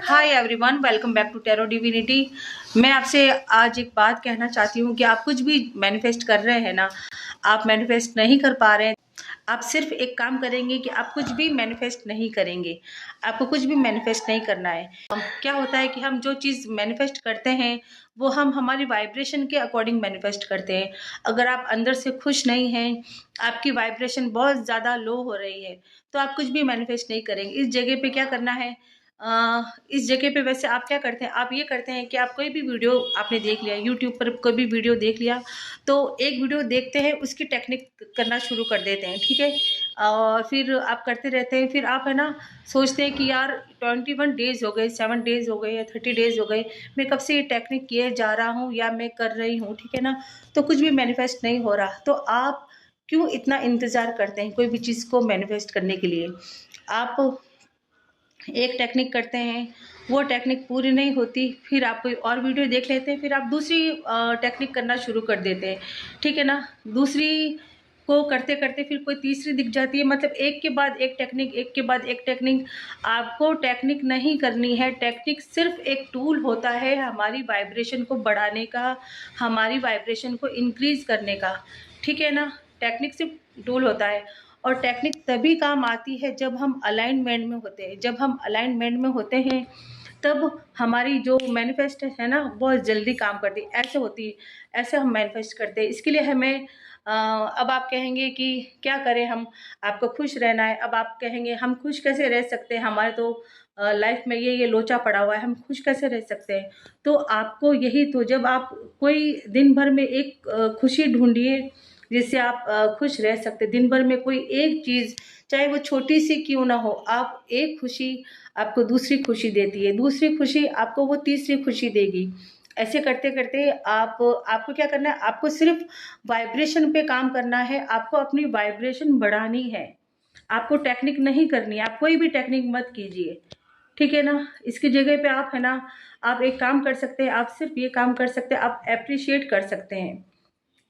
Hi everyone, welcome back to Tarot Divinity. मैं आपसे आज एक बात कहना चाहती हूँ कि आप कुछ भी मैनिफेस्ट कर रहे हैं ना, आप मैनिफेस्ट नहीं कर पा रहे हैं। आप सिर्फ एक काम करेंगे कि आप कुछ भी मैनिफेस्ट नहीं करेंगे। आपको कुछ भी मैनिफेस्ट नहीं करना है। क्या होता है कि हम जो चीज़ मैनिफेस्ट करते हैं वो हम हमारी वाइब्रेशन के अकॉर्डिंग मैनिफेस्ट करते हैं। अगर आप अंदर से खुश नहीं हैं, आपकी वाइब्रेशन बहुत ज़्यादा लो हो रही है, तो आप कुछ भी मैनिफेस्ट नहीं करेंगे। इस जगह पे क्या करना है, इस जगह पे वैसे आप क्या करते हैं, आप ये करते हैं कि आप कोई भी वीडियो आपने देख लिया, यूट्यूब पर कोई भी वीडियो देख लिया, तो एक वीडियो देखते हैं, उसकी टेक्निक करना शुरू कर देते हैं, ठीक है। और फिर आप करते रहते हैं, फिर आप है ना सोचते हैं कि यार 21 डेज़ हो गए, 7 डेज़ हो गए या 30 डेज़ हो गए, मैं कब से ये टेक्निक किए जा रहा हूँ या मैं कर रही हूँ, ठीक है ना। तो कुछ भी मैनिफेस्ट नहीं हो रहा, तो आप क्यों इतना इंतज़ार करते हैं कोई भी चीज़ को मैनिफेस्ट करने के लिए। आप एक टेक्निक करते हैं, वो टेक्निक पूरी नहीं होती, फिर आप कोई और वीडियो देख लेते हैं, फिर आप दूसरी टेक्निक करना शुरू कर देते हैं, ठीक है ना। दूसरी को करते करते फिर कोई तीसरी दिख जाती है, मतलब एक के बाद एक टेक्निक, एक के बाद एक टेक्निक। आपको टेक्निक नहीं करनी है। टेक्निक सिर्फ एक टूल होता है हमारी वाइब्रेशन को बढ़ाने का, हमारी वाइब्रेशन को इंक्रीज करने का, ठीक है ना। टेक्निक सिर्फ टूल होता है, और टेक्निक तभी काम आती है जब हम अलाइनमेंट में होते हैं। जब हम अलाइनमेंट में होते हैं तब हमारी जो मैनिफेस्ट है ना बहुत जल्दी काम करती है। ऐसे होती है, ऐसे हम मैनिफेस्ट करते हैं। इसके लिए हमें अब आप कहेंगे कि क्या करें हम, आपको खुश रहना है। अब आप कहेंगे हम खुश कैसे रह सकते हैं, हमारे तो लाइफ में ये लोचा पड़ा हुआ है, हम खुश कैसे रह सकते हैं। तो आपको यही तो, जब आप कोई दिन भर में एक खुशी ढूंढिए जिससे आप खुश रह सकते। दिन भर में कोई एक चीज़, चाहे वो छोटी सी क्यों ना हो, आप एक खुशी आपको दूसरी खुशी देती है, दूसरी खुशी आपको वो तीसरी खुशी देगी। ऐसे करते करते आपको क्या करना है, आपको सिर्फ वाइब्रेशन पे काम करना है। आपको अपनी वाइब्रेशन बढ़ानी है, आपको टेक्निक नहीं करनी है। आप कोई भी टेक्निक मत कीजिए, ठीक है ना। इसकी जगह पे आप है ना, आप एक काम कर सकते हैं, आप सिर्फ ये काम कर सकते हैं, आप अप्रिशिएट कर सकते हैं,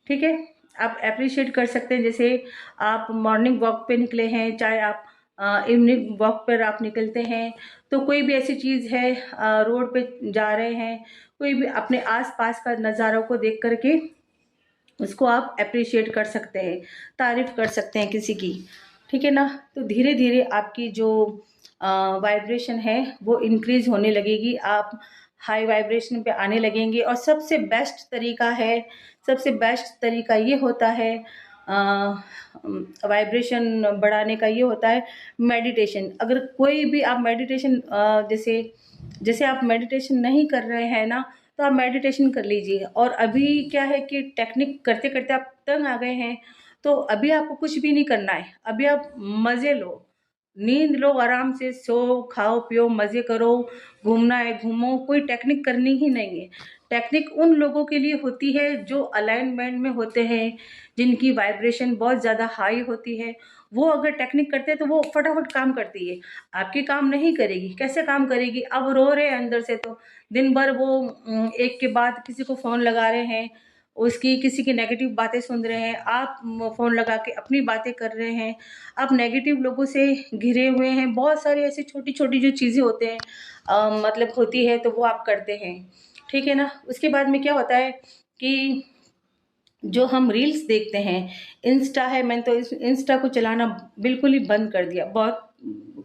ठीक है। आप अप्रिशिएट कर सकते हैं, जैसे आप मॉर्निंग वॉक पे निकले हैं, चाहे आप इवनिंग वॉक पर आप निकलते हैं, तो कोई भी ऐसी चीज़ है, रोड पे जा रहे हैं, कोई भी अपने आसपास का नज़ारों को देख करके उसको आप अप्रिशिएट कर सकते हैं, तारीफ कर सकते हैं किसी की, ठीक है ना। तो धीरे धीरे आपकी जो वाइब्रेशन है वो इंक्रीज होने लगेगी, आप हाई वाइब्रेशन पे आने लगेंगे। और सबसे बेस्ट तरीका है, सबसे बेस्ट तरीका ये होता है वाइब्रेशन बढ़ाने का, ये होता है मेडिटेशन। अगर कोई भी आप मेडिटेशन जैसे जैसे आप मेडिटेशन नहीं कर रहे हैं ना, तो आप मेडिटेशन कर लीजिए। और अभी क्या है कि टेक्निक करते करते आप तंग आ गए हैं, तो अभी आपको कुछ भी नहीं करना है। अभी आप मज़े लो, नींद लो, आराम से सो, खाओ पियो, मज़े करो, घूमना है घूमो, कोई टेक्निक करनी ही नहीं है। टेक्निक उन लोगों के लिए होती है जो अलाइनमेंट में होते हैं, जिनकी वाइब्रेशन बहुत ज़्यादा हाई होती है। वो अगर टेक्निक करते हैं तो वो फटाफट काम करती है, आपकी काम नहीं करेगी। कैसे काम करेगी, अब रो रहे हैं अंदर से, तो दिन भर वो एक के बाद किसी को फ़ोन लगा रहे हैं, उसकी किसी की नेगेटिव बातें सुन रहे हैं, आप फ़ोन लगा के अपनी बातें कर रहे हैं, आप नेगेटिव लोगों से घिरे हुए हैं। बहुत सारी ऐसी छोटी छोटी जो चीज़ें होते हैं, मतलब होती है, तो वो आप करते हैं, ठीक है ना। उसके बाद में क्या होता है कि जो हम रील्स देखते हैं, इंस्टा है, मैंने तो इस इंस्टा को चलाना बिल्कुल ही बंद कर दिया, बहुत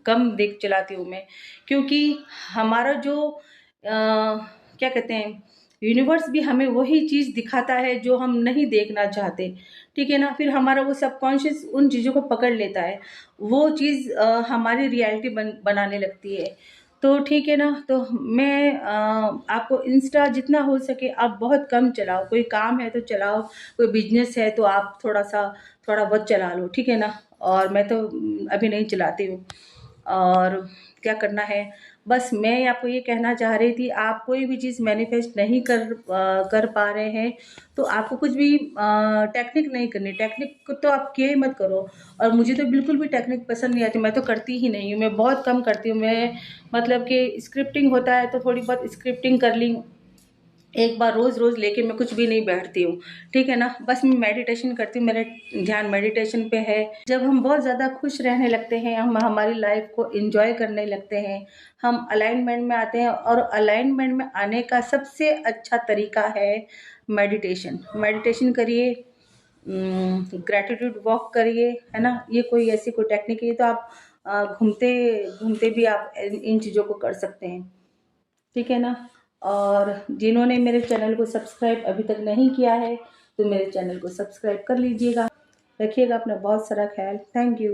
कम देख चलाती हूँ मैं। क्योंकि हमारा जो क्या कहते हैं, यूनिवर्स भी हमें वही चीज़ दिखाता है जो हम नहीं देखना चाहते, ठीक है ना। फिर हमारा वो सबकॉन्शियस उन चीज़ों को पकड़ लेता है, वो चीज़ हमारी रियलिटी बनाने लगती है। तो ठीक है ना, तो मैं आपको इंस्टा जितना हो सके आप बहुत कम चलाओ। कोई काम है तो चलाओ, कोई बिजनेस है तो आप थोड़ा बहुत चला लो, ठीक है ना। और मैं तो अभी नहीं चलाती हूँ। और क्या करना है, बस मैं आपको ये कहना चाह रही थी, आप कोई भी चीज़ मैनिफेस्ट नहीं कर पा रहे हैं, तो आपको कुछ भी टेक्निक नहीं करनी। टेक्निक तो आप किए मत करो। और मुझे तो बिल्कुल भी टेक्निक पसंद नहीं आती, मैं तो करती ही नहीं हूँ, मैं बहुत कम करती हूँ। मैं मतलब कि स्क्रिप्टिंग होता है तो थोड़ी बहुत स्क्रिप्टिंग कर ली, एक बार रोज़ रोज़ लेके मैं कुछ भी नहीं बैठती हूँ, ठीक है ना। बस मैं मेडिटेशन करती हूँ, मेरा ध्यान मेडिटेशन पे है। जब हम बहुत ज़्यादा खुश रहने लगते हैं, हम हमारी लाइफ को एंजॉय करने लगते हैं, हम अलाइनमेंट में आते हैं, और अलाइनमेंट में आने का सबसे अच्छा तरीका है मेडिटेशन। मेडिटेशन करिए, ग्रैटिट्यूड वॉक करिए, है ना। ये कोई ऐसी कोई टेक्निक है, तो आप घूमते घूमते भी आप इन चीज़ों को कर सकते हैं, ठीक है ना। और जिन्होंने मेरे चैनल को सब्सक्राइब अभी तक नहीं किया है, तो मेरे चैनल को सब्सक्राइब कर लीजिएगा। रखिएगा अपना बहुत सारा ख्याल। Thank you.